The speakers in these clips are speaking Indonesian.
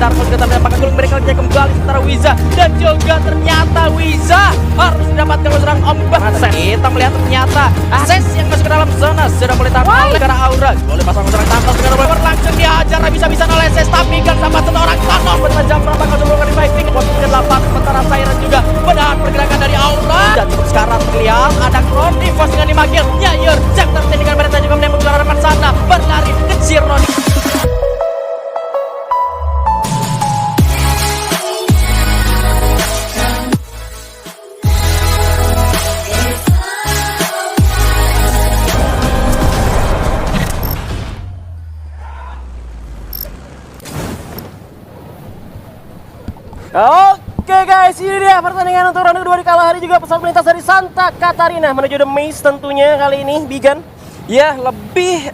Darko juga terlihat apakah guling mereka kembali sementara Wiza dan juga ternyata Wiza harus mendapatkan serang ombak. Kita melihat ternyata Ses yang masuk ke dalam zona sudah mulai tampil oleh karena Aura. Boleh pasang serang tanpa dengan boleh langsung dihajar bisa-bisa oleh Ses tapi kan sama satu orang Thanos bertajam berapa kali sebelum reviving posisi ke-8 sementara Siren juga menahan pergerakan dari Aura dan sekarang terlihat ada Chronivos dengan 5 kill. Nyair Scepter dengan mereka juga menembak ke arah sana berlari ke Zironi. Oke guys, ini dia pertandingan untuk ronde kedua di Kalahari juga pesawat melintas dari Santa Catarina menuju The Maze tentunya kali ini, Bigan. Ya, lebih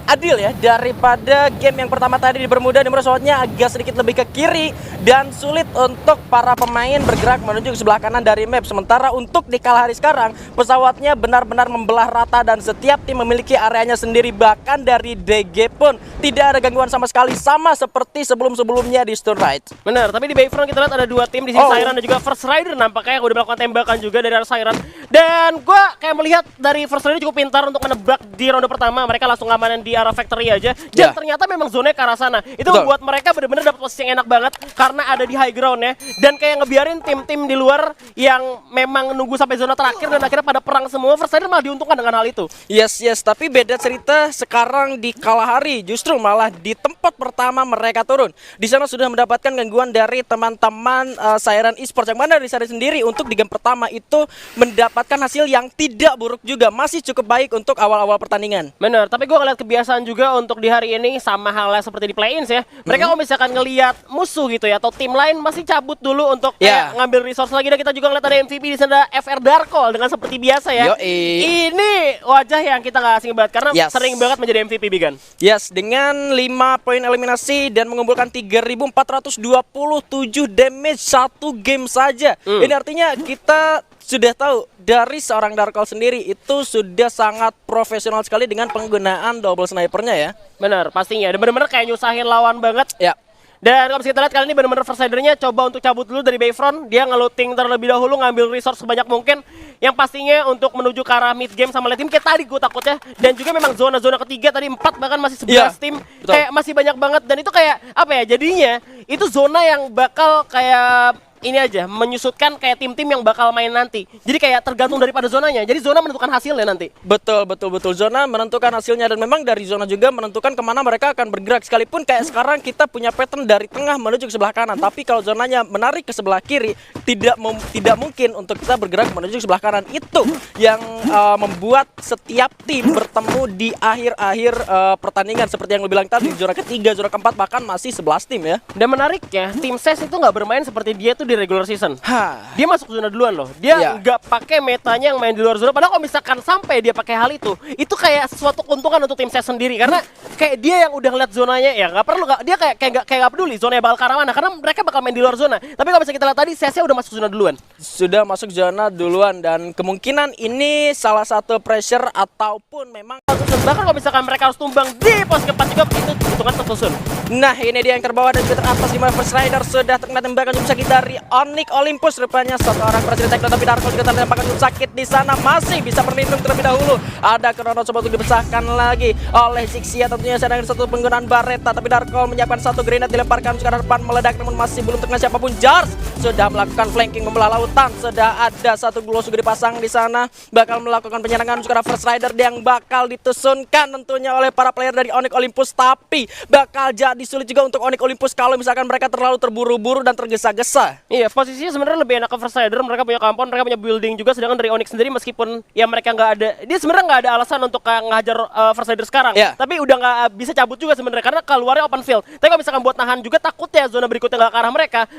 adil ya daripada game yang pertama tadi di Bermuda, di mana pesawatnya agak sedikit lebih ke kiri dan sulit untuk para pemain bergerak menuju ke sebelah kanan dari map. Sementara untuk di Kalahari sekarang, pesawatnya benar-benar membelah rata dan setiap tim memiliki areanya sendiri. Bahkan dari DG pun tidak ada gangguan sama sekali, sama seperti sebelum-sebelumnya di Stone Ride. Benar, tapi di Bayfront kita lihat ada dua tim di sini, Siren dan juga First Rider nampaknya yang udah melakukan tembakan juga dari arah Siren. Dan gua kayak melihat dari First Rider cukup pintar untuk menebak di ronde pertama. Mereka langsung ngamanin di arah factory aja. Dan ternyata memang zona ke arah sana. Itu membuat mereka benar-benar dapat posisi yang enak banget karena ada di high ground ya. Dan kayak ngebiarin tim-tim di luar yang memang nunggu sampai zona terakhir dan akhirnya pada perang semua. First Rider malah diuntungkan dengan hal itu. Yes, tapi beda cerita sekarang di Kalahari. Justru malah di tempat pertama mereka turun. Di sana sudah mendapatkan gangguan dari teman-teman Siren Esports, yang mana dari Siren sendiri untuk di game pertama itu mendapatkan hasil yang tidak buruk juga. Masih cukup baik untuk awal-awal pertandingan. Bener, tapi gue ngeliat kebiasaan juga untuk di hari ini sama halnya seperti di play-ins ya. Mereka kalau misalkan ngelihat musuh gitu ya, atau tim lain masih cabut dulu untuk ngambil resource lagi. Dan kita juga ngeliat ada MVP di sana, FR Darkol dengan seperti biasa ya. Ini wajah yang kita gak asing banget karena sering banget menjadi MVP, Bigan. Yes, dengan 5 poin eliminasi dan mengumpulkan 3.427 damage satu game saja. Ini artinya kita sudah tahu dari seorang Darkol sendiri itu sudah sangat profesional sekali dengan penggunaan double snipernya ya. Bener, pastinya. Dan bener-bener kayak nyusahin lawan banget. Ya. Dan kalau kita lihat kali ini benar-benar First Rider-nya coba untuk cabut dulu dari Bayfront. Dia nge-looting terlebih dahulu, ngambil resource sebanyak mungkin. Yang pastinya untuk menuju ke arah mid game sama late team kayak tadi gue takutnya. Dan juga memang zona-zona ketiga tadi 4 bahkan masih 11 tim. Betul. Kayak masih banyak banget. Dan itu kayak apa ya, jadinya itu zona yang bakal kayak ini aja, menyusutkan kayak tim-tim yang bakal main nanti. Jadi kayak tergantung daripada zonanya. Jadi zona menentukan hasilnya nanti. Betul. Zona menentukan hasilnya dan memang dari zona juga menentukan kemana mereka akan bergerak. Sekalipun kayak sekarang kita punya pattern dari tengah menuju ke sebelah kanan. Tapi kalau zonanya menarik ke sebelah kiri, tidak mungkin untuk kita bergerak menuju ke sebelah kanan. Itu yang membuat setiap tim bertemu di akhir-akhir pertandingan. Seperti yang lo bilang tadi, zona ketiga, zona keempat, bahkan masih 11 tim ya. Dan menariknya, tim SES itu nggak bermain seperti dia tuh di regular season. Dia masuk zona duluan loh. Dia nggak pakai metanya yang main di luar zona. Padahal kalau misalkan sampai dia pakai hal itu kayak sesuatu keuntungan untuk tim SES sendiri. Karena kayak dia yang udah ngeliat zonanya, ya nggak perlu, dia kayak nggak peduli zonanya bakal ke arah mana. Karena mereka bakal main di luar zona. Tapi kalau misalnya kita lihat tadi, SES-nya udah masuk zona duluan. Sudah masuk zona duluan dan kemungkinan ini salah satu pressure ataupun memang bahkan kalau misalkan mereka harus tumbang di pos keempat juga, itu hitungan tersusun. Nah, ini dia yang terbawah dan juga teratas, di mana First Rider sudah terkena tembakan cukup sakit dari Onyx Olympus. Rupanya satu orang berhasil take down, tapi Darkol juga tertembakkan cukup sakit di sana, masih bisa berlindung terlebih dahulu. Ada Kronos coba untuk dipecahkan lagi oleh Zixia, tentunya sedang satu penggunaan Baretta, tapi Darkol menyiapkan satu grenade dilemparkan ke arah depan meledak, namun masih belum terkena siapapun. Jars sudah melakukan flanking membelah lautan, sudah ada satu glow juga dipasang di sana, bakal melakukan penyerangan ke arah First Rider yang bakal ditusunkan tentunya oleh para player dari Onyx Olympus, tapi bakal jadi sulit juga untuk Onyx Olympus kalau misalkan mereka terlalu terburu-buru dan tergesa-gesa. Iya, posisinya sebenarnya lebih enak ke First Rider. Mereka punya compound, mereka punya building juga. Sedangkan dari Onyx sendiri meskipun ya mereka nggak ada, dia sebenarnya nggak ada alasan untuk ngajar First Rider sekarang. Tapi udah nggak bisa cabut juga sebenarnya karena keluarnya open field. Tapi kalau misalkan buat nahan juga takut ya zona berikutnya nggak ke arah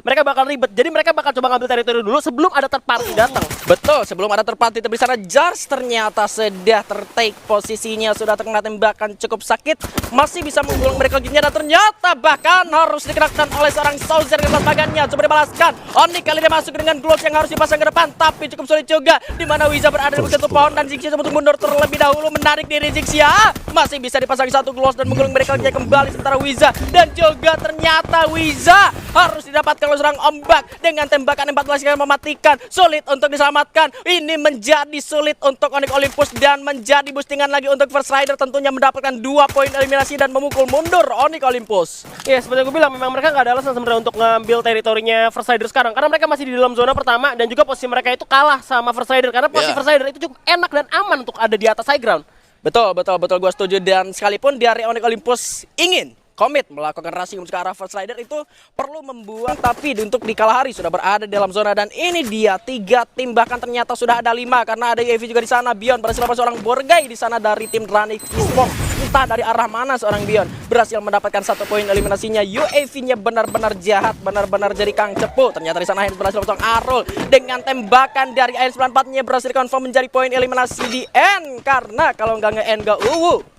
mereka bakal ribet. Jadi Jadi mereka bakal coba ngambil teritori dulu sebelum ada third party datang. Betul, sebelum ada terpati di sana Jars ternyata sudah tertake posisinya, sudah terkena tembakan cukup sakit, masih bisa menggulung mereka gini dan ternyata bahkan harus dikenakan oleh seorang Sauzer ke bagannya. Coba dibalaskan. Onyx kali ini masuk dengan gloves yang harus dipasang ke depan, tapi cukup sulit juga di mana Wiza berada di satu pohon dan Zixia coba untuk mundur terlebih dahulu menarik diri Zixia. Masih bisa dipasang satu gloves dan menggulung mereka kembali sementara Wiza dan juga ternyata Wiza harus didapatkan oleh seorang ombak dengan tembakan 14 kali mematikan. Sulit untuk diselamatkan. Ini menjadi sulit untuk Onyx Olympus dan menjadi boostingan lagi untuk First Rider, tentunya mendapatkan 2 poin eliminasi dan memukul mundur Onyx Olympus. Ya, seperti yang gue bilang, memang mereka nggak ada alasan sebenarnya untuk ngambil teritorinya First Rider sekarang karena mereka masih di dalam zona pertama dan juga posisi mereka itu kalah sama First Rider karena posisi First Rider itu cukup enak dan aman untuk ada di atas high ground. Betul, gue setuju. Dan sekalipun dari Onyx Olympus ingin komit melakukan racing ke arah First Rider, itu perlu membuang, tapi untuk di Kalahari sudah berada di dalam zona dan ini dia 3 tim, bahkan ternyata sudah ada 5 karena ada UAV juga di sana. Bion berhasil dapat seorang Borgai di sana dari tim Ranix Esports. Entah dari arah mana seorang Bion berhasil mendapatkan 1 poin eliminasinya. UAV-nya benar-benar jahat, benar-benar jadi kang cepu. Ternyata di sana Heinz berhasil dapat Arul dengan tembakan dari AN94-nya berhasil confirm menjadi poin eliminasi di N, karena kalau nggak nge-N nggak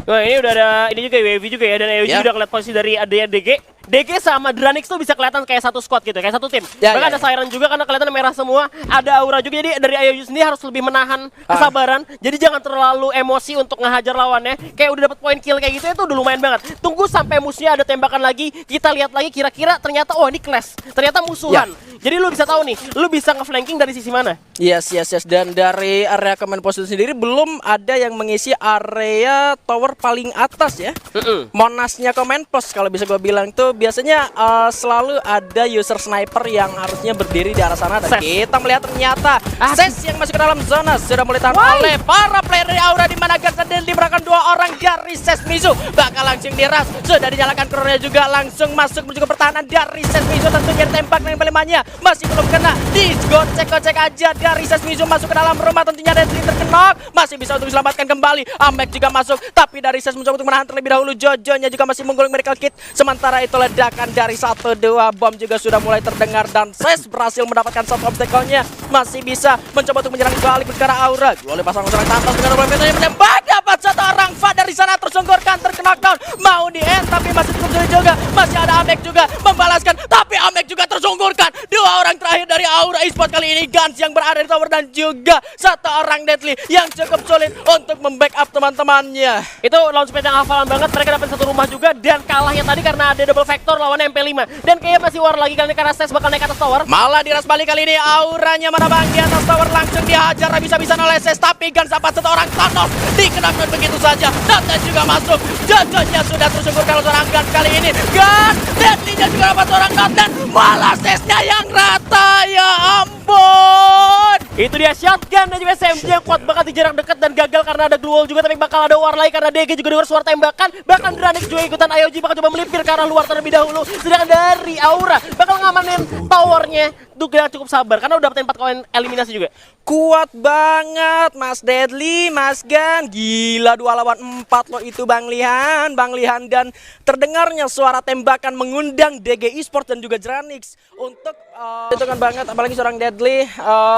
Wah, ini udah ada ini juga UAV juga ya, dan EOG udah ngeliat posisi dari adanya DG sama Dranix tuh bisa kelihatan kayak satu squad gitu, kayak satu tim. Bahkan ada Siren juga karena kelihatan merah semua, ada aura juga. Jadi dari IOU sendiri harus lebih menahan kesabaran. Jadi jangan terlalu emosi untuk ngehajar lawannya. Kayak udah dapat poin kill kayak gitu itu udah lumayan banget. Tunggu sampai musuhnya ada tembakan lagi, kita lihat lagi kira-kira ternyata oh ini clash, ternyata musuhan. Jadi lu bisa tahu nih, lu bisa nge-flanking dari sisi mana? Yes. Dan dari area command post sendiri belum ada yang mengisi area tower paling atas ya. Monasnya command post kalau bisa gue bilang tuh biasanya selalu ada user sniper yang harusnya berdiri di arah sana. Dan kita melihat ternyata Ses yang masuk ke dalam zona sudah mulai tahan oleh para player dari Aura, di mana Gans dan diberikan 2 orang dari Ses Mizu bakal langsung diras. Sudah dinyalakan krononya juga langsung masuk menuju ke pertahanan dari Ses Mizu, tentunya ditembak dengan pelemahnya masih belum kena, digocek-gocek aja dari Ses Mizu masuk ke dalam rumah. Tentunya Deadly terkenok, masih bisa untuk diselamatkan kembali. Amek juga masuk, tapi dari Ses mencoba untuk menahan terlebih dahulu. Jojo-nya juga masih menggulung Miracle Kit. Sementara itu ledakan dari 1-2 bom juga sudah mulai terdengar dan Ses berhasil mendapatkan satu obstacle-nya. Masih bisa mencoba untuk menyerang balik ke arah Aura. Oleh pasangan serang tantas dengan yang menembak, dapat 1 orang Fa dari sana tersungkurkan, terknockdown. Mau di end tapi masih cukup sulit juga. Masih ada Amek juga membalaskan, tapi Amek juga tersungkurkan. 2 orang terakhir dari Aura Esports kali ini, Gans yang berada di tower dan juga 1 orang Deadly yang cukup sulit untuk membackup teman-temannya. Itu launchpad yang hafalan banget, mereka dapat 1 rumah juga dan kalahnya tadi karena ada double vector lawan MP5. Dan kayaknya masih war lagi kali ini karena Ses bakal naik atas tower. Malah diras balik kali ini, Auranya mana bang di atas tower langsung dihajar bisa-bisa oleh Ses, tapi Gans dapat 1 orang Thanos dikenakan begitu saja. Data juga masuk, Jojonya sudah tersungkurkan oleh seorang Gans kali ini. Gans, Deadly-nya juga dapat 1 orang Not dan malah Sesnya yang rata, ya ampun. Itu dia shotgun dan juga SMG yang kuat banget di jarak dekat dan gagal karena ada duel juga, tapi bakal ada war lagi karena DG juga dengar suara tembakan. Bahkan Dranix juga ikutan, IOG bakal coba melipir ke arah luar terlebih dahulu. Sedangkan dari Aura bakal ngamanin towernya. Duh, kita cukup sabar karena udah dapetin 4 koin eliminasi juga. Kuat banget Mas Deadly, Mas Gan. Gila 2 lawan 4 loh itu Bang Lihan. Dan terdengarnya suara tembakan mengundang DG Esports dan juga Dranix untuk itu kan banget, apalagi seorang Deadly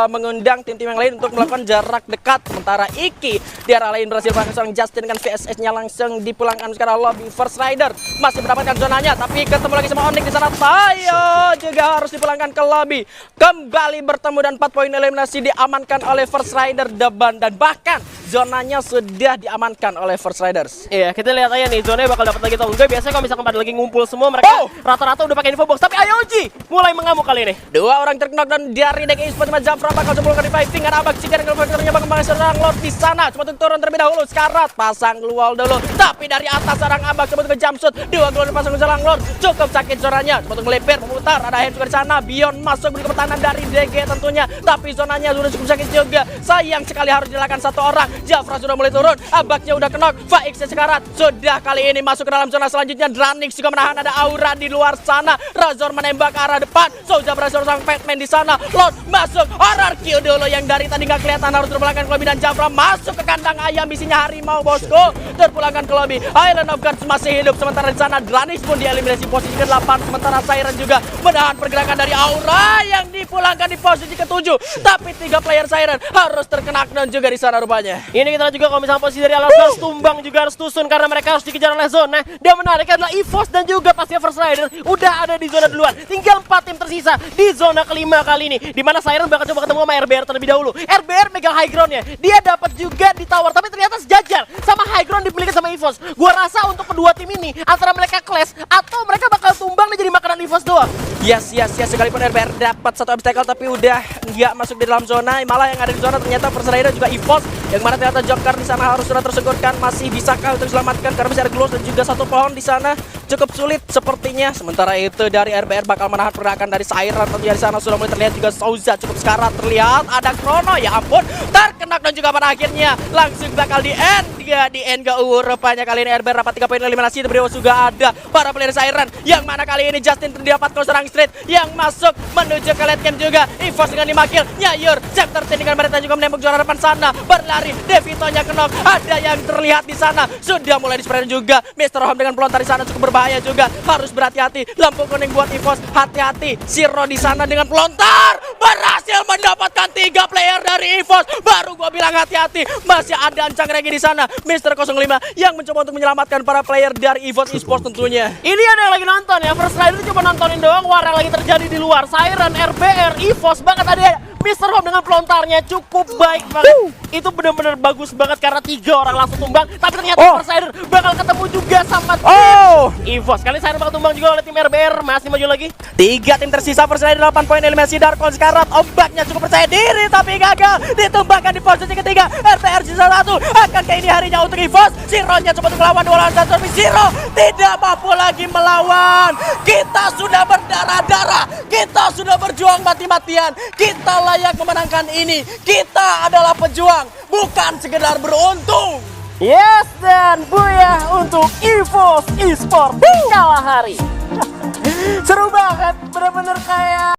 mengundang tim-tim yang lain untuk melakukan jarak dekat. Sementara Iki di arah lain berhasil banget seorang Justin dengan VSS-nya langsung dipulangkan sekarang lobby. First Rider masih mendapatkan zonanya, tapi ketemu lagi sama Onyx di sana. Tayo juga harus dipulangkan ke lobby. Kembali bertemu dan 4 poin eliminasi diamankan oleh First Rider Deban dan bahkan zonanya sudah diamankan oleh First Riders. Iya, kita lihat aja nih zonanya bakal dapat lagi atau enggak. Biasanya kalau misalkan pada lagi ngumpul semua mereka rata-rata udah pakai info box, tapi IOG mulai mengamuk kali ini. 2 orang terknockdown dari DG Esports. Jafra bakal sebelumkan reviving, ada Abak Cigar dengan faktornya bakal mengenai serang Lord di sana. Cuma turun terlebih dahulu, Sekarat pasang lual dulu, tapi dari atas serang Abak coba ke jumpsuit. 2 gol pasang serang Lord, cukup sakit zonanya. Coba untuk melipir, memutar, ada Hem juga di sana. Bion masuk ke pertahanan dari DG tentunya, tapi zonanya sudah cukup sakit juga. Sayang sekali harus dilakukan 1 orang. Jafra sudah mulai turun, Abaknya udah knock. Faix Sekarat sudah kali ini masuk ke dalam zona selanjutnya. Dranix juga menahan, ada Aura di luar sana. Razor menembak ke arah depan, Souza berhasil sang Fatman di sana. Lord masuk, RRQ dulu yang dari tadi nggak kelihatan harus terpulangkan ke lobby dan Jafra masuk ke kandang ayam isinya harimau bosku. Terpulangkan ke lobby. Island of Gods masih hidup, sementara di sana Dranix pun dieliminasi posisi ke-8. Sementara Siren juga menahan pergerakan dari Aura yang dipulangkan di posisi ke-7. Tapi 3 player Siren harus terkena knockdown juga di sana rupanya. Ini kita lihat juga kalau misalnya posisi dari Alaska harus tumbang juga harus tusun karena mereka harus dikejar oleh zona. Dan menarik adalah EVOS dan juga pastinya First Rider udah ada di zona duluan. Tinggal 4 tim tersisa di zona kelima kali ini, di mana Siren bakal coba ketemu sama RBR terlebih dahulu. RBR megang high groundnya, dia dapat juga di tower, tapi ternyata sejajar sama high ground dimiliki sama EVOS. Gua rasa untuk kedua tim ini antara mereka clash atau mereka bakal tumbang dan jadi makanan EVOS doang. Yes, sekalipun RBR dapat satu obstacle tapi udah nggak masuk di dalam zona. Malah yang ada di zona ternyata First Rider juga EVOS, yang mana ternyata Joker di sana harus sudah tersegurkan. Masih bisakah untuk diselamatkan karena masih ada glow dan juga satu pohon di sana. Cukup sulit sepertinya. Sementara itu dari RBR bakal menahan pergerakan dari Siren. Tentunya di sana sudah mulai terlihat juga Souza cukup sekarat, terlihat ada Chrono, ya ampun, terkena dan juga pada akhirnya langsung bakal di end. Di end ke rupanya kali ini RBR dapat 3 poin eliminasi. Beliau juga ada para player Siren, yang mana kali ini Justin terdapat serang street yang masuk menuju ke late game juga. EVOS dengan 5 kill, Nyayur, Chapter dengan mereka juga menembak juara depan sana, berlari, Devitonya kenok, ada yang terlihat di sana sudah mulai di-spray juga. Mr. Home dengan pelontar di sana cukup berbahaya juga, harus berhati-hati. Lampu kuning buat EVOS, hati-hati. Siro di sana dengan pelontar berhasil mendapatkan 3 player dari EVOS. Baru gua bilang hati-hati, masih ada Ancang Regi di sana. Mr. 05 yang mencoba untuk menyelamatkan para player dari EVOS Esports tentunya. Ini ada yang lagi nonton ya, First Rider cuma nontonin doang war yang lagi terjadi di luar. Siren, RBR, EVOS, bahkan ada Mr. Home dengan pelontarnya cukup baik banget. Itu benar-benar bagus banget karena 3 orang langsung tumbang. Tapi ternyata First Rider bakal ketemu juga sama tim EVOS. Kali Siren bakal tumbang juga oleh tim RBR. Masih maju lagi. 3 tim tersisa, First Rider 8 poin eliminasi. Darkon Scarlet ombaknya cukup percaya diri tapi gagal ditumbangkan di posisi ketiga. RBR sisa 1. Akankah ini harinya untuk EVOS? Zero-nya coba untuk melawan 2 lawan 1, tapi Zero tidak mampu lagi melawan. Kita sudah berdarah-darah, kita sudah berjuang mati-matian, kita layak memenangkan ini. Kita adalah pejuang, bukan sekedar beruntung. Yes, dan booyah untuk EVOS Esports kalah hari. Seru banget, bener-bener kayak